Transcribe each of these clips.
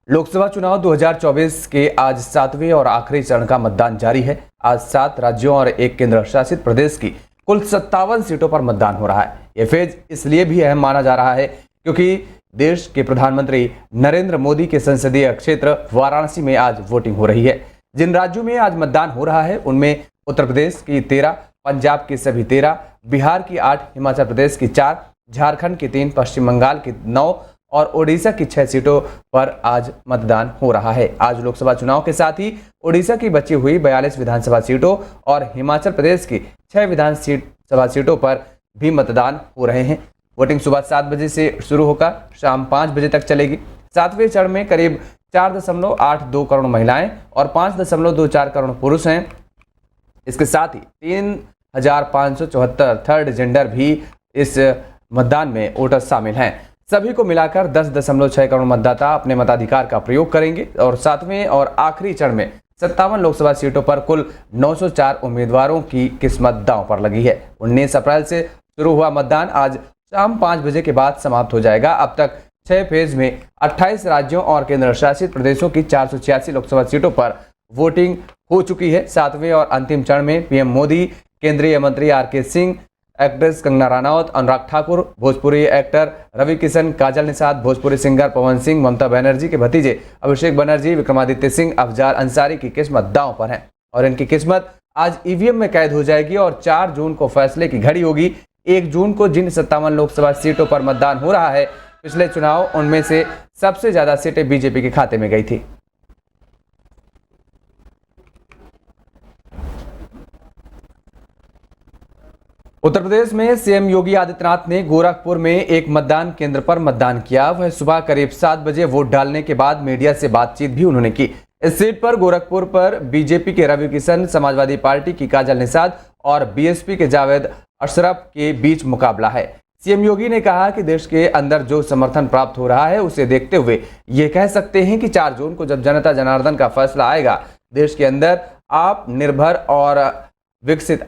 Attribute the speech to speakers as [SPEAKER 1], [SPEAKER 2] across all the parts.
[SPEAKER 1] लोकसभा चुनाव 2024 के आज 7वें और आखिरी चरण का मतदान जारी है। आज 7 राज्यों और एक केंद्र शासित प्रदेश की कुल 57 सीटों पर मतदान हो रहा है। यह फेज इसलिए भी अहम माना जा रहा है क्योंकि देश के प्रधानमंत्री नरेंद्र मोदी के संसदीय क्षेत्र वाराणसी में आज वोटिंग हो रही है। जिन राज्यों में आज मतदान हो रहा है उनमें उत्तर प्रदेश की 13, पंजाब की सभी 13, बिहार की 8, हिमाचल प्रदेश की 4, झारखंड की 3, पश्चिम बंगाल की 9 और ओडिशा की 6 सीटों पर आज मतदान हो रहा है। आज लोकसभा चुनाव के साथ ही ओडिशा की बची हुई 42 विधानसभा सीटों और हिमाचल प्रदेश की 6 विधानसभा सीटों पर भी मतदान हो रहे हैं। वोटिंग सुबह 7 बजे से शुरू होकर शाम 5 बजे तक चलेगी। 7वें चरण में करीब 4.82 करोड़ महिलाएं और 5.24 करोड़ पुरुष हैं। इसके साथ ही 3,574 थर्ड जेंडर भी इस मतदान में वोटर शामिल हैं। सभी को मिलाकर 10.6 करोड़ मतदाता अपने मताधिकार का प्रयोग करेंगे और 7वें और आखिरी चरण में 57 लोकसभा सीटों पर कुल 904 उम्मीदवारों की किस्मत दांव पर लगी है। 19 अप्रैल से शुरू हुआ मतदान आज शाम 5 बजे के बाद समाप्त हो जाएगा। अब तक 6 फेज में 28 राज्यों और केंद्र शासित प्रदेशों की 486 लोकसभा सीटों पर वोटिंग हो चुकी है। 7वें और अंतिम चरण में पीएम मोदी, केंद्रीय मंत्री R K. Singh, actress Kangana Ranaut, Anurag Thakur, Bhojpuri actor Ravi Kishan, काजल निषाद, भोजपुरी सिंगर पवन सिंह, ममता बनर्जी के भतीजे अभिषेक बनर्जी, विक्रमादित्य सिंह, अफजार अंसारी की किस्मत दांव पर है और इनकी किस्मत आज ईवीएम में कैद हो जाएगी और 4 जून को फैसले की घड़ी होगी। 1 जून को जिन 57 लोकसभा सीटों पर मतदान हो रहा है, पिछले चुनाव उनमें से सबसे ज्यादा सीटें बीजेपी के खाते में गई थी। उत्तर प्रदेश में सीएम योगी आदित्यनाथ ने गोरखपुर में एक मतदान केंद्र पर मतदान किया। वह सुबह करीब 7 बजे वोट डालने के बाद मीडिया से बातचीत भी उन्होंने की। इस सीट पर गोरखपुर पर बीजेपी के रवि किशन, समाजवादी पार्टी की काजल निषाद और बीएसपी के जावेद अशरफ के बीच मुकाबला है। सीएम योगी ने कहा कि देश के अंदर जो समर्थन प्राप्त हो रहा है उसे देखते हुए ये कह सकते हैं कि 4 जून को जब जनता जनार्दन का फैसला आएगा, देश के अंदर आत्मनिर्भर और विकसित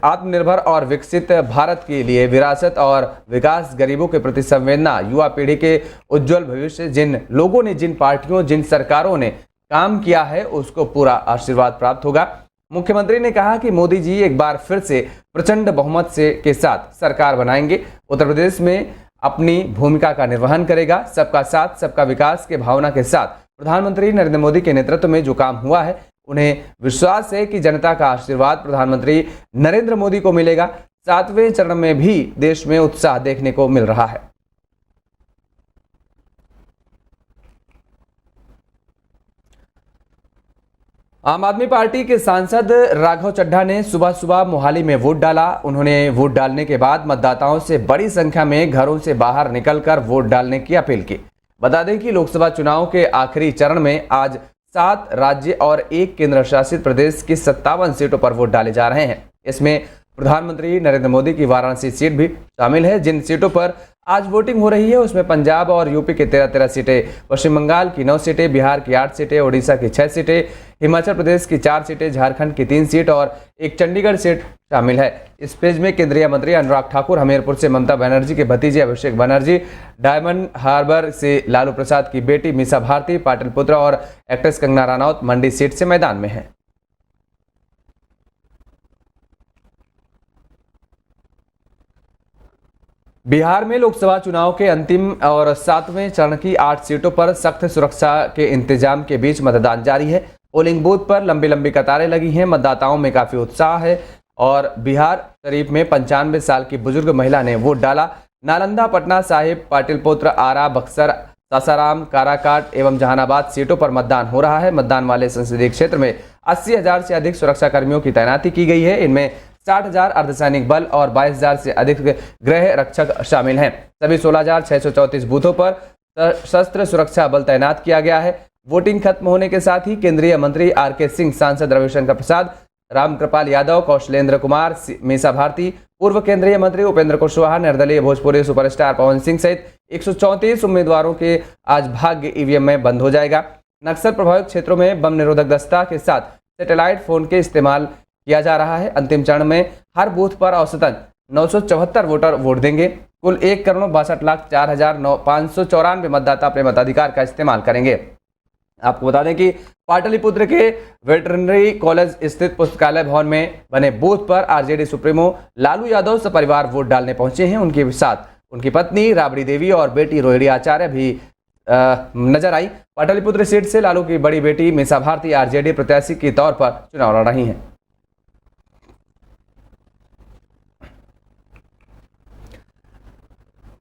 [SPEAKER 1] भारत के लिए विरासत और विकास, गरीबों के प्रति संवेदना, युवा पीढ़ी के उज्जवल भविष्य, जिन लोगों ने, जिन पार्टियों, जिन सरकारों ने काम किया है उसको पूरा आशीर्वाद प्राप्त होगा। मुख्यमंत्री ने कहा कि मोदी जी एक बार फिर से प्रचंड बहुमत के साथ सरकार बनाएंगे। उत्तर प्रदेश में अपनी भूमिका का निर्वहन करेगा। सबका साथ, सबका विकास के भावना के साथ प्रधानमंत्री नरेंद्र मोदी के नेतृत्व में जो काम हुआ है, उन्हें विश्वास है कि जनता का आशीर्वाद प्रधानमंत्री नरेंद्र मोदी को मिलेगा। 7वें चरण में भी देश में उत्साह देखने को मिल रहा है। आम आदमी पार्टी के सांसद राघव चड्ढा ने सुबह सुबह मोहाली में वोट डाला। उन्होंने वोट डालने के बाद मतदाताओं से बड़ी संख्या में घरों से बाहर निकलकर वोट डालने की अपील की। बता दें कि लोकसभा चुनाव के आखिरी चरण में आज 7 राज्य और एक केंद्र शासित प्रदेश की 57 सीटों पर वोट डाले जा रहे हैं। इसमें प्रधानमंत्री नरेंद्र मोदी की वाराणसी सीट भी शामिल है। जिन सीटों पर आज वोटिंग हो रही है उसमें पंजाब और यूपी के 13 सीटें, पश्चिम बंगाल की 9 सीटें, बिहार की 8 सीटें, ओडिशा की 6 सीटें, हिमाचल प्रदेश की 4 सीटें, झारखंड की 3 सीट और एक चंडीगढ़ सीट शामिल है। इस पेज में केंद्रीय मंत्री अनुराग ठाकुर हमीरपुर से, ममता बनर्जी के भतीजे अभिषेक बनर्जी डायमंड हार्बर से, लालू प्रसाद की बेटी मीसा भारती पाटलिपुत्र और एक्ट्रेस कंगना रनौत मंडी सीट से मैदान में है। बिहार में लोकसभा चुनाव के अंतिम और 7वें चरण की 8 सीटों पर सख्त सुरक्षा के इंतजाम के बीच मतदान जारी है। पोलिंग बूथ पर लंबी लंबी कतारें लगी हैं। मतदाताओं में काफी उत्साह है और बिहार शरीफ में 95 साल की बुजुर्ग महिला ने वोट डाला। नालंदा, पटना साहिब, पाटलिपुत्र, आरा, बक्सर, सासाराम, काराकाट एवं जहानाबाद सीटों पर मतदान हो रहा है। मतदान वाले संसदीय क्षेत्र में 80,000 से अधिक सुरक्षा कर्मियों की तैनाती की गई है। इनमें 60,000 अर्धसैनिक बल और 22,000 से अधिक गृह रक्षक शामिल हैं। सभी 16,634 बूथों पर सशस्त्र सुरक्षा बल तैनात किया गया है। वोटिंग खत्म होने के साथ ही केंद्रीय मंत्री आर.के. सिंह, सांसद रविशंकर प्रसाद, रामकृपाल यादव, कौशलेंद्र कुमार, मीसा भारती, पूर्व केंद्रीय मंत्री उपेंद्र कुशवाहा, निर्दलीय भोजपुरी सुपरस्टार पवन सिंह सहित 134 उम्मीदवारों के आज भाग्य ईवीएम में बंद हो जाएगा। नक्सल प्रभावित क्षेत्रों में बम निरोधक दस्ता के साथ सैटेलाइट फोन के इस्तेमाल किया जा रहा है। अंतिम चरण में हर बूथ पर औसतन 974 वोटर वोट देंगे। कुल 1,62,04,594 मतदाता अपने मताधिकार का इस्तेमाल करेंगे। आपको बता दें कि पाटलिपुत्र के वेटरनरी कॉलेज स्थित पुस्तकालय भवन में बने बूथ पर आरजेडी सुप्रीमो लालू यादव सपरिवार वोट डालने पहुंचे हैं। उनके साथ उनकी पत्नी राबड़ी देवी और बेटी रोहिणी आचार्य भी नजर आई। पाटलिपुत्र सीट से लालू की बड़ी बेटी मीसा भारती आरजेडी प्रत्याशी के तौर पर चुनाव लड़ रही हैं।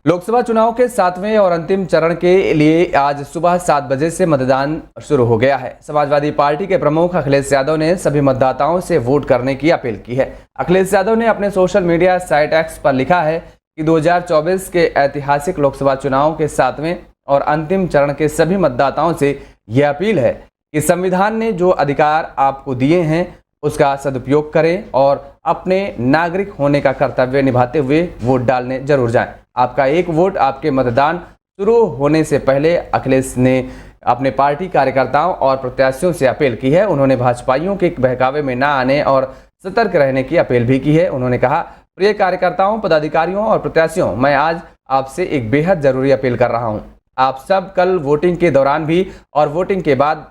[SPEAKER 1] लोकसभा चुनाव के 7वें और अंतिम चरण के लिए आज सुबह 7 बजे से मतदान शुरू हो गया है। समाजवादी पार्टी के प्रमुख अखिलेश यादव ने सभी मतदाताओं से वोट करने की अपील की है। अखिलेश यादव ने अपने सोशल मीडिया साइट एक्स पर लिखा है कि 2024 के ऐतिहासिक लोकसभा चुनाव के 7वें और अंतिम चरण के सभी मतदाताओं से यह अपील है कि संविधान ने जो अधिकार आपको दिए हैं उसका सदुपयोग करें और अपने नागरिक होने का कर्तव्य निभाते हुए वोट डालने जरूर जाएं। आपका एक वोट आपके मतदान शुरू होने से पहले अखिलेश ने अपने पार्टी कार्यकर्ताओं और प्रत्याशियों से अपील की है। उन्होंने भाजपाइयों के बहकावे में ना आने और सतर्क रहने की अपील भी की है। उन्होंने कहा, प्रिय कार्यकर्ताओं, पदाधिकारियों और प्रत्याशियों, मैं आज आपसे एक बेहद जरूरी अपील कर रहा हूं। आप सब कल वोटिंग के दौरान भी और वोटिंग के बाद